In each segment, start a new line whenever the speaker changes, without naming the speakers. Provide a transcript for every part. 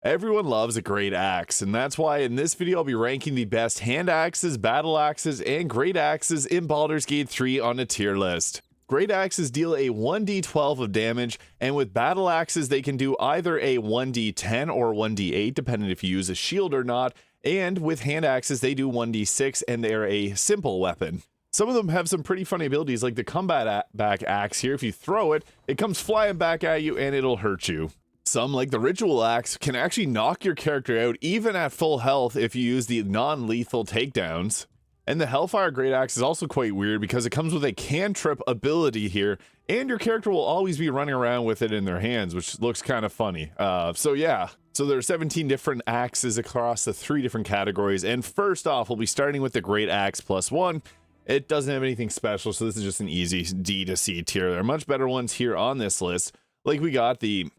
Everyone loves a great axe, and that's why in this video I'll be ranking the best hand axes, battle axes, and great axes in Baldur's Gate 3 on a tier list. Great axes deal a 1d12 of damage, and with battle axes they can do either a 1d10 or 1d8 depending if you use a shield or not, and with hand axes they do 1d6 and they're a simple weapon. Some of them have some pretty funny abilities like the combat back axe here. If you throw it, it comes flying back at you and it'll hurt you. Some, like the Ritual Axe, can actually knock your character out even at full health if you use the non-lethal takedowns. And the Hellfire Greataxe is also quite weird because it comes with a cantrip ability here, and your character will always be running around with it in their hands, which looks kind of funny. So there are 17 different axes across the 3 different categories, and first off, we'll be starting with the Great Axe +1. It doesn't have anything special, so this is just an easy D to C tier. There are much better ones here on this list, like we got the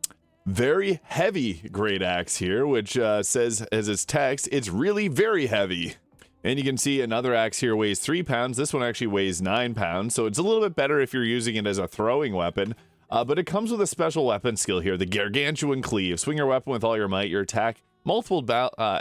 very heavy Great Axe here, which says as its text, it's really very heavy. And you can see another axe here weighs 3 pounds. This one actually weighs 9 pounds, so it's a little bit better if you're using it as a throwing weapon. But it comes with a special weapon skill here, the Gargantuan Cleave. Swing your weapon with all your might, you attack multiple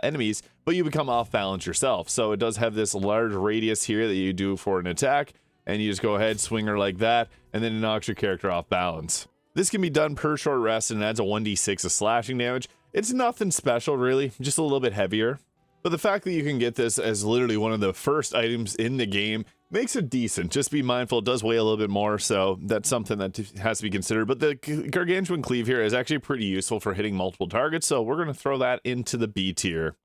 enemies, but you become off balance yourself. So it does have this large radius here that you do for an attack, and you just go ahead, swing her like that, and then it knocks your character off balance. This can be done per short rest and adds a 1d6 of slashing damage. It's nothing special really, just a little bit heavier. But the fact that you can get this as literally one of the first items in the game makes it decent. Just be mindful, it does weigh a little bit more, so that's something that has to be considered. But the Gargantuan Cleave here is actually pretty useful for hitting multiple targets, so we're going to throw that into the B tier.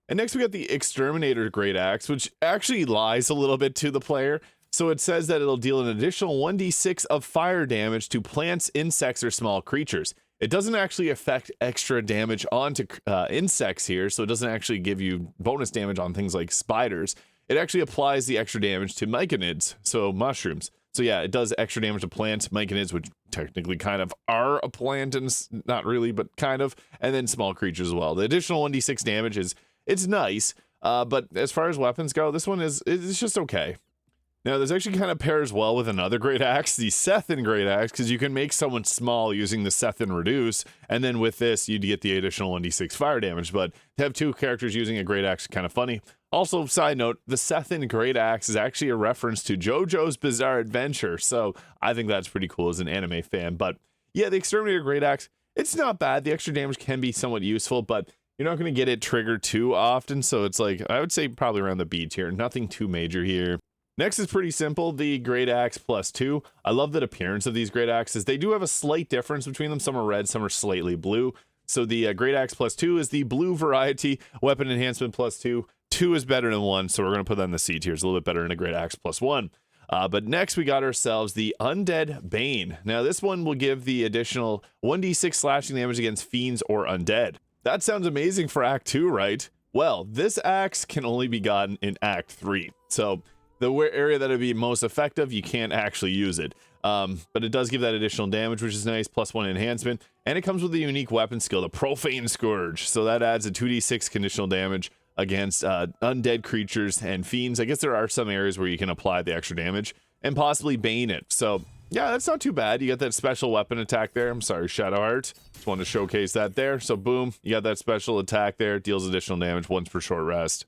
And next we got the Exterminator Greataxe, which actually lies a little bit to the player. So it says that it'll deal an additional 1d6 of fire damage to plants, insects, or small creatures. It doesn't actually affect extra damage onto insects here, so it doesn't actually give you bonus damage on things like spiders. It actually applies the extra damage to myconids, so mushrooms. So yeah, it does extra damage to plants, myconids, which technically kind of are a plant, and not really, but kind of, and then small creatures as well. The additional 1d6 damage it's nice, but as far as weapons go, this one it's just okay. Now, this actually kind of pairs well with another Great Axe, the Sethan Great Axe, because you can make someone small using the Sethan Reduce, and then with this, you'd get the additional 1d6 fire damage, but to have 2 characters using a Great Axe is kind of funny. Also, side note, the Sethan Great Axe is actually a reference to JoJo's Bizarre Adventure, so I think that's pretty cool as an anime fan. But yeah, the Exterminator Great Axe, it's not bad. The extra damage can be somewhat useful, but you're not going to get it triggered too often, so it's like, I would say probably around the B tier, nothing too major here. Next is pretty simple, the Great Axe +2. I love the appearance of these Great Axes. They do have a slight difference between them. Some are red, some are slightly blue. So the Great Axe +2 is the blue variety, weapon enhancement +2. 2 is better than 1, so we're going to put that in the C tier. It's a little bit better than a Great Axe +1. But next we got ourselves the Undead Bane. Now this one will give the additional 1d6 slashing damage against fiends or undead. That sounds amazing for Act 2, right? Well, this axe can only be gotten in Act 3. So the area that would be most effective, you can't actually use it. But it does give that additional damage, which is nice, +1 enhancement. And it comes with a unique weapon skill, the Profane Scourge. So that adds a 2d6 conditional damage against undead creatures and fiends. I guess there are some areas where you can apply the extra damage and possibly bane it. So yeah, that's not too bad. You got that special weapon attack there. I'm sorry, Shadowheart. Just wanted to showcase that there. So boom, you got that special attack there. Deals additional damage once per short rest.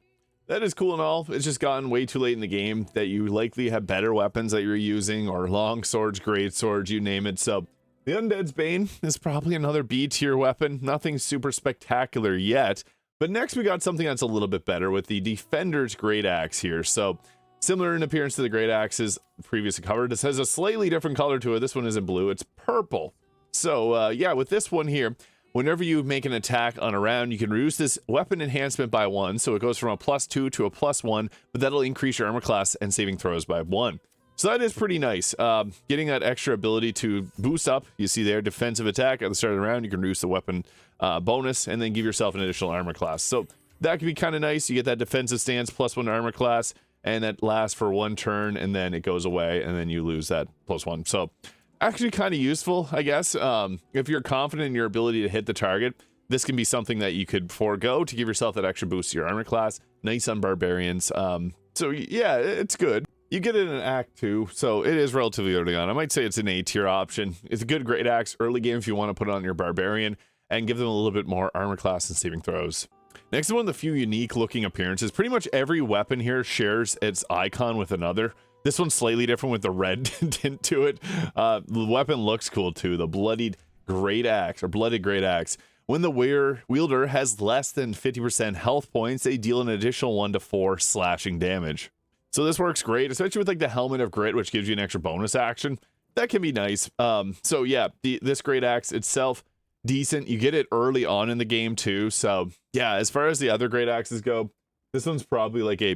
That is cool and all. It's just gotten way too late in the game that you likely have better weapons that you're using, or long swords, great swords, you name it. So the Undead Bane is probably another B tier weapon. Nothing super spectacular yet. But next we got something that's a little bit better with the Defender's Great Axe here. So similar in appearance to the Great Axes previously covered. This has a slightly different color to it. This one isn't blue, it's purple. So yeah, with this one here, whenever you make an attack on a round, you can reduce this weapon enhancement by 1, so it goes from a +2 to a +1, but that'll increase your armor class and saving throws by 1. So that is pretty nice. Getting that extra ability to boost up, you see there, defensive attack at the start of the round, you can reduce the weapon bonus and then give yourself an additional armor class. So that can be kind of nice. You get that defensive stance +1 armor class, and that lasts for 1 turn, and then it goes away, and then you lose that +1. So actually kind of useful, I guess. If you're confident in your ability to hit the target, this can be something that you could forego to give yourself that extra boost to your armor class. Nice on barbarians. So yeah, it's good. You get it in Act 2, so it is relatively early on. I might say it's an A tier option. It's a good Great Axe early game if you want to put it on your barbarian, and give them a little bit more armor class and saving throws. Next is one of the few unique looking appearances. Pretty much every weapon here shares its icon with another. This one's slightly different with the red tint to it. The weapon looks cool too. The bloodied Greataxe or blooded Greataxe. When the wielder has less than 50% health points, they deal an additional 1 to 4 slashing damage. So this works great, especially with like the Helmet of Grit, which gives you an extra bonus action. That can be nice. So yeah, this Greataxe itself, decent. You get it early on in the game too. So yeah, as far as the other Greataxes go, this one's probably like a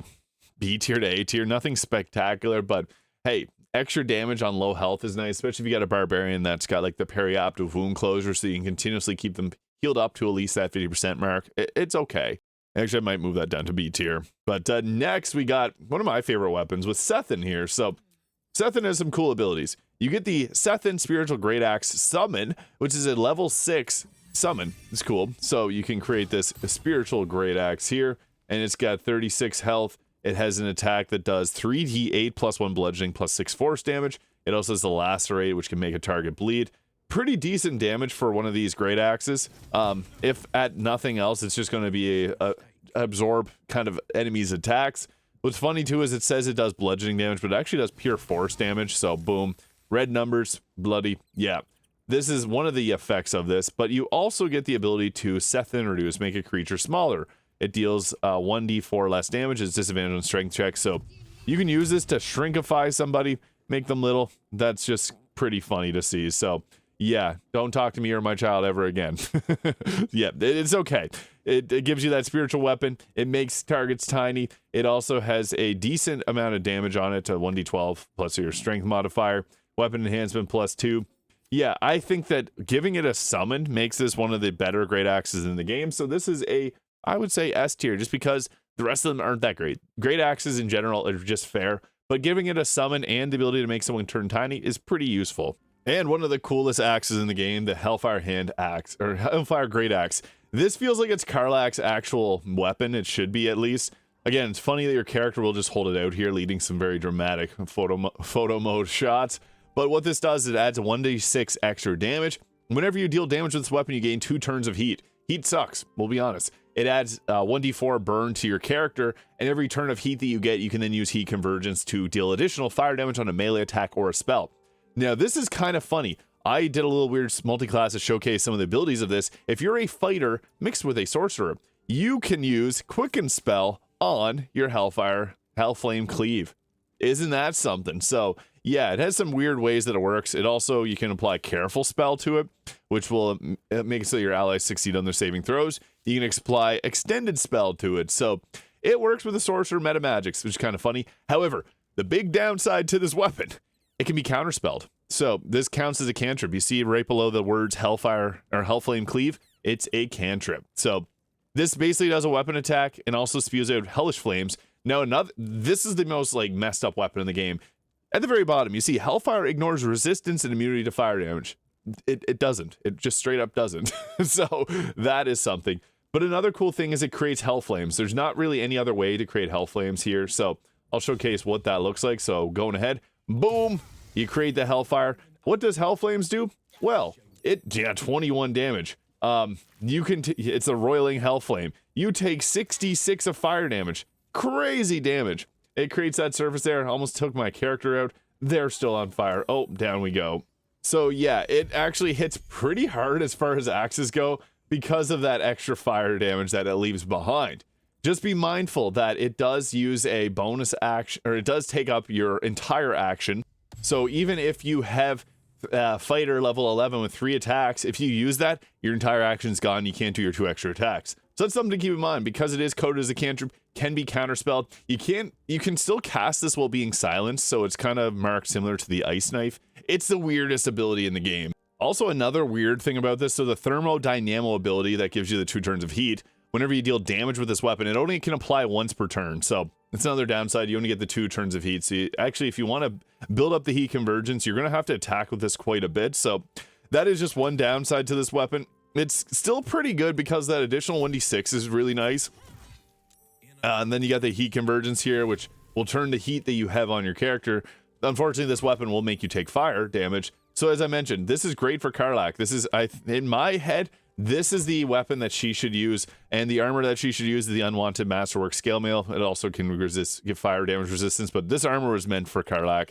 B tier to A tier. Nothing spectacular, but hey, extra damage on low health is nice, especially if you got a barbarian that's got like the perioperative wound closure, so you can continuously keep them healed up to at least that 50% mark. It's okay. Actually, I might move that down to B tier. But next, we got one of my favorite weapons with Sethan here. So Sethan has some cool abilities. You get the Sethan Spiritual Greataxe Summon, which is a level 6 summon. It's cool. So you can create this Spiritual Greataxe here, and it's got 36 health. It has an attack that does 3d8 plus 1 bludgeoning plus 6 force damage. It also has the Lacerate, which can make a target bleed. Pretty decent damage for one of these Greataxes. If at nothing else, it's just going to be a absorb kind of enemies' attacks. What's funny too is it says it does bludgeoning damage, but it actually does pure force damage. So boom, red numbers, bloody. Yeah, this is one of the effects of this. But you also get the ability to Sethan reduce, make a creature smaller. It deals 1d4 less damage. It's disadvantage on strength checks. So you can use this to shrinkify somebody, make them little. That's just pretty funny to see. So yeah, don't talk to me or my child ever again. Yeah, it's okay. It gives you that spiritual weapon. It makes targets tiny. It also has a decent amount of damage on it to 1d12 plus your strength modifier. Weapon enhancement plus 2. Yeah, I think that giving it a summon makes this one of the better Greataxes in the game. So this is a, I would say, S tier, just because the rest of them aren't that great. Greataxes in general are just fair, but giving it a summon and the ability to make someone turn tiny is pretty useful. And one of the coolest axes in the game, the Hellfire Handaxe, or Hellfire Greataxe. This feels like it's Karlach's actual weapon. It should be, at least. Again, it's funny that your character will just hold it out here, leading some very dramatic photo mode shots. But what this does is it adds a 1d6 extra damage. Whenever you deal damage with this weapon, you gain 2 turns of heat. Heat sucks, we'll be honest. It adds 1d4 burn to your character, and every turn of heat that you get, you can then use heat convergence to deal additional fire damage on a melee attack or a spell. Now, this is kind of funny. I did a little weird multi-class to showcase some of the abilities of this. If you're a fighter mixed with a sorcerer, you can use Quicken Spell on your Hellflame Cleave. Isn't that something? So, yeah, it has some weird ways that it works. It also, you can apply Careful Spell to it, which will make it so your allies succeed on their saving throws. You can apply Extended Spell to it. So, it works with the sorcerer meta magics, which is kind of funny. However, the big downside to this weapon, it can be counterspelled. So this counts as a cantrip. You see right below the words Hellfire or Hellflame Cleave, it's a cantrip. So this basically does a weapon attack and also spews out hellish flames. Now this is the most like messed up weapon in the game. At the very bottom, you see Hellfire ignores resistance and immunity to fire damage. It doesn't. It just straight up doesn't. So that is something. But another cool thing is it creates hell flames. There's not really any other way to create hell flames here. So I'll showcase what that looks like. So going ahead. Boom! You create the Hellfire. What does Hell Flames do? Well, 21 damage. You can, it's a roiling Hellflame. You take 66 of fire damage. Crazy damage. It creates that surface there. Almost took my character out. They're still on fire. Oh, down we go. So yeah, it actually hits pretty hard as far as axes go because of that extra fire damage that it leaves behind. Just be mindful that it does use a bonus action, or it does take up your entire action. So even if you have fighter level 11 with 3 attacks, if you use that, your entire action's gone. You can't do your 2 extra attacks. So that's something to keep in mind. Because it is coded as a cantrip, can be counterspelled. You can still cast this while being silenced, so it's kind of marked similar to the Ice Knife. It's the weirdest ability in the game. Also, another weird thing about this, so the Thermodynamo ability that gives you the 2 turns of heat, whenever you deal damage with this weapon, it only can apply once per turn. So it's another downside. You only get the 2 turns of heat. So actually, if you want to build up the heat convergence, you're going to have to attack with this quite a bit. So that is just one downside to this weapon. It's still pretty good because that additional 1d6 is really nice. And then you got the heat convergence here, which will turn the heat that you have on your character. Unfortunately, this weapon will make you take fire damage. So as I mentioned, this is great for Karlach. This is, in my head, This is the weapon that she should use, and the armor that she should use is the Unwanted Masterwork Scale Mail. It also can give fire damage resistance, but this armor was meant for Karlach.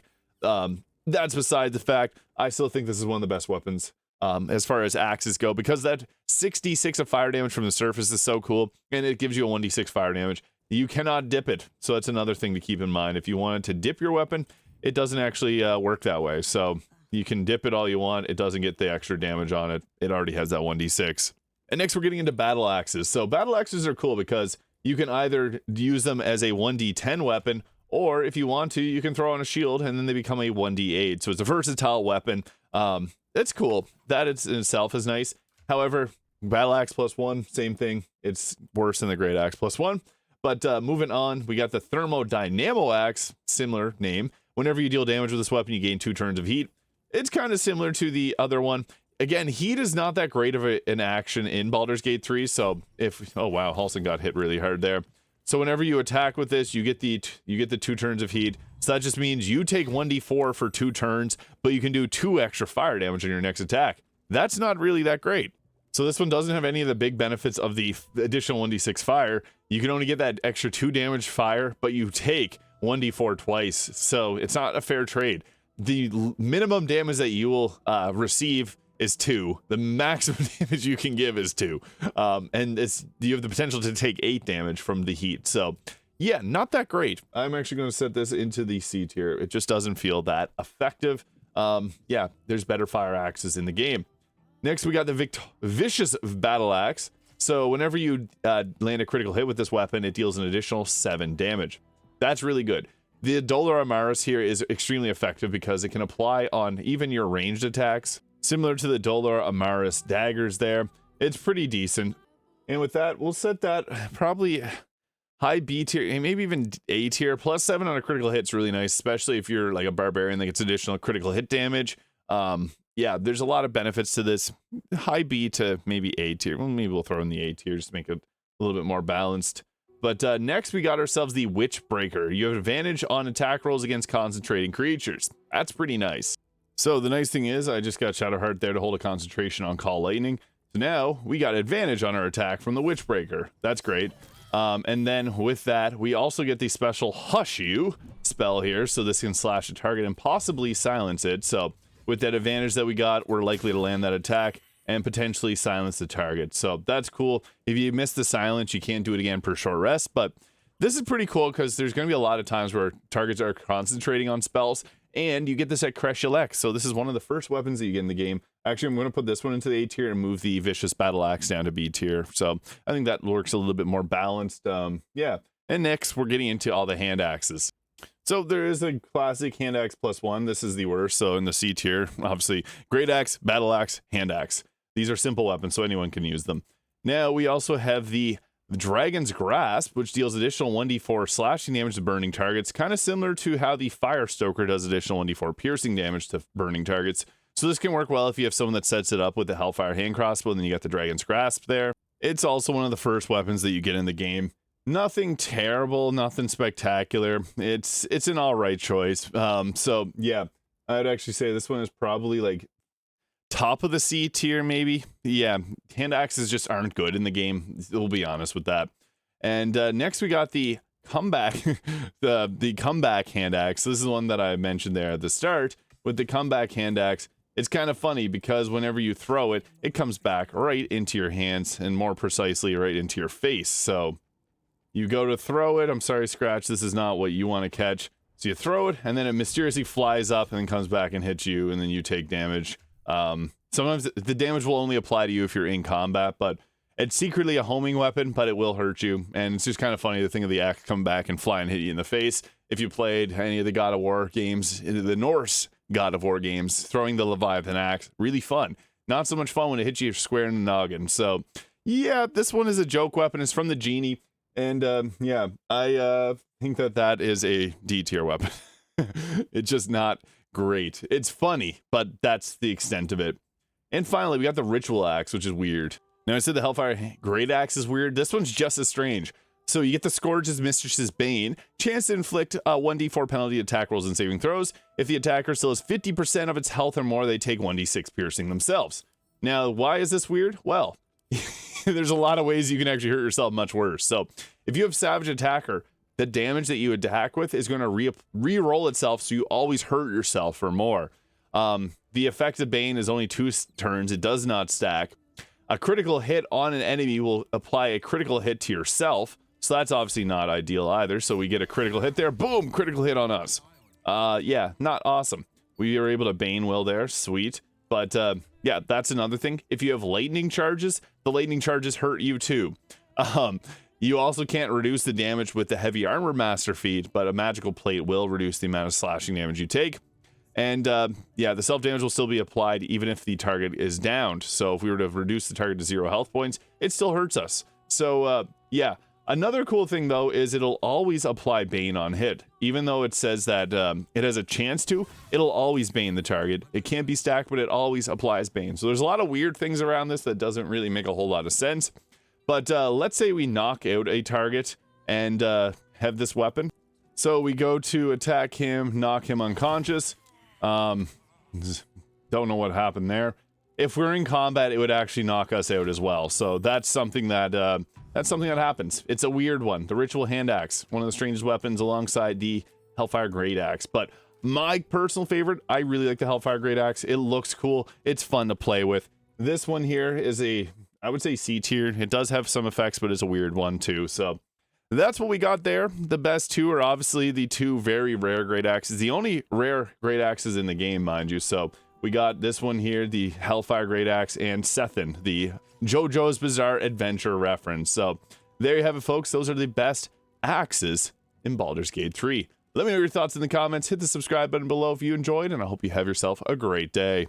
That's beside the fact. I still think this is one of the best weapons as far as axes go, because that 66 of fire damage from the surface is so cool, and it gives you a 1d6 fire damage. You cannot dip it, so that's another thing to keep in mind. If you wanted to dip your weapon, it doesn't actually work that way. So you can dip it all you want. It doesn't get the extra damage on it. It already has that 1d6. And next we're getting into battle axes. So battle axes are cool because you can either use them as a 1d10 weapon, or if you want to, you can throw on a shield and then they become a 1d8. So it's a versatile weapon. It's cool. That in itself is nice. However, battle axe +1, same thing. It's worse than the Greataxe +1. But moving on, we got the Thermodynamo Axe, similar name. Whenever you deal damage with this weapon, you gain 2 turns of heat. It's kind of similar to the other one. Again, heat is not that great of an action in Baldur's Gate 3, so if... Oh wow, Halsin got hit really hard there. So whenever you attack with this, you get the 2 turns of heat. So that just means you take 1d4 for 2 turns, but you can do 2 extra fire damage on your next attack. That's not really that great. So this one doesn't have any of the big benefits of the additional 1d6 fire. You can only get that extra 2 damage fire, but you take 1d4 twice. So it's not a fair trade. The minimum damage that you will receive is 2. The maximum damage you can give is 2. And you have the potential to take 8 damage from the heat. So yeah, not that great. I'm actually going to set this into the C tier. It just doesn't feel that effective. Yeah, there's better fire axes in the game. Next, we got the Vicious Battleaxe. So whenever you land a critical hit with this weapon, it deals an additional 7 damage. That's really good. The Dolor Amaris here is extremely effective because it can apply on even your ranged attacks. Similar to the Dolor Amaris daggers there. It's pretty decent. And with that, we'll set that probably high B tier, maybe even A tier. +7 on a critical hit's really nice, especially if you're like a barbarian that gets additional critical hit damage. Yeah, there's a lot of benefits to this. High B to maybe A tier. Well, maybe we'll throw in the A tier just to make it a little bit more balanced. But next we got ourselves the Witchbreaker. You have advantage on attack rolls against concentrating creatures. That's pretty nice. So the nice thing is I just got Shadowheart there to hold a concentration on Call Lightning. So now we got advantage on our attack from the Witchbreaker. That's great. And then with that, we also get the special Hush You spell here. So this can slash a target and possibly silence it. So with that advantage that we got, we're likely to land that attack and potentially silence the target. So that's cool. If you miss the silence, you can't do it again per short rest. But this is pretty cool because there's going to be a lot of times where targets are concentrating on spells, and you get this at Kreshulek. So this is one of the first weapons that you get in the game. Actually, I'm going to put this one into the A tier and move the Vicious Battle Axe down to B tier. So I think that works a little bit more balanced. Yeah. And next, we're getting into all the hand axes. So there is a classic Handaxe +1. This is the worst. So in the C tier, obviously, Greataxe, Battleaxe, Handaxe. These are simple weapons, so anyone can use them. Now we also have the Dragon's Grasp, which deals additional 1d4 slashing damage to burning targets, kind of similar to how the Firestoker does additional 1d4 piercing damage to burning targets. So this can work well if you have someone that sets it up with the Hellfire hand crossbow, and then you got the Dragon's Grasp there. It's also one of the first weapons that you get in the game. Nothing terrible, nothing spectacular. It's an all right choice. So yeah, I'd actually say this one is probably like top of the C tier, maybe. Yeah, hand axes just aren't good in the game. We'll be honest with that. And next we got the comeback, the comeback hand axe. This is the one that I mentioned there at the start. With the comeback hand axe, it's kind of funny because whenever you throw it, it comes back right into your hands, and more precisely, right into your face. So you go to throw it. I'm sorry, Scratch, this is not what you want to catch. So you throw it, and then it mysteriously flies up and then comes back and hits you, and then you take damage. Sometimes the damage will only apply to you if you're in combat, but it's secretly a homing weapon, but it will hurt you. And it's just kind of funny to think of the axe come back and fly and hit you in the face. If you played any of the God of War games, the Norse God of War games, throwing the Leviathan axe, really fun. Not so much fun when it hits you square in the noggin. So yeah, this one is a joke weapon. It's from the Genie. And yeah, I think that is a D tier weapon. It's just not great. It's funny, but that's the extent of it. And finally, we got the Ritual Axe, which is weird. Now, I said the Hellfire Greataxe is weird. This one's just as strange. So you get the Scourge's Mistress's Bane, chance to inflict a 1d4 penalty attack rolls and saving throws. If the attacker still has 50% of its health or more, they take 1d6 piercing themselves. Now, why is this weird? Well, there's a lot of ways you can actually hurt yourself much worse. So if you have Savage Attacker, the damage that you attack with is going to re-roll itself, so you always hurt yourself for more. The effect of Bane is only 2 turns. It does not stack. A critical hit on an enemy will apply a critical hit to yourself, so that's obviously not ideal either. So we get a critical hit there. Boom! Critical hit on us. Yeah, not awesome. We were able to Bane Will there. Sweet. But yeah, that's another thing. If you have lightning charges, the lightning charges hurt you too. You also can't reduce the damage with the heavy armor master feat, but a magical plate will reduce the amount of slashing damage you take. And yeah, the self-damage will still be applied even if the target is downed. So if we were to reduce the target to 0 health points, it still hurts us. So yeah, another cool thing though is it'll always apply Bane on hit. Even though it says that it has a chance to, it'll always Bane the target. It can't be stacked, but it always applies Bane. So there's a lot of weird things around this that doesn't really make a whole lot of sense. But let's say we knock out a target and have this weapon. So we go to attack him, knock him unconscious. Don't know what happened there. If we're in combat, it would actually knock us out as well. So that's something that happens. It's a weird one. The Ritual Handaxe, one of the strangest weapons alongside the Hellfire Greataxe. But my personal favorite, I really like the Hellfire Greataxe. It looks cool. It's fun to play with. This one here is I would say C tier. It does have some effects, but it's a weird one too. So that's what we got there. The best 2 are obviously the 2 very rare Greataxes. The only rare Greataxes in the game, mind you. So we got this one here, the Hellfire Greataxe, and Sethan, the JoJo's Bizarre Adventure reference. So there you have it, folks. Those are the best axes in Baldur's Gate 3. Let me know your thoughts in the comments. Hit the subscribe button below if you enjoyed, and I hope you have yourself a great day.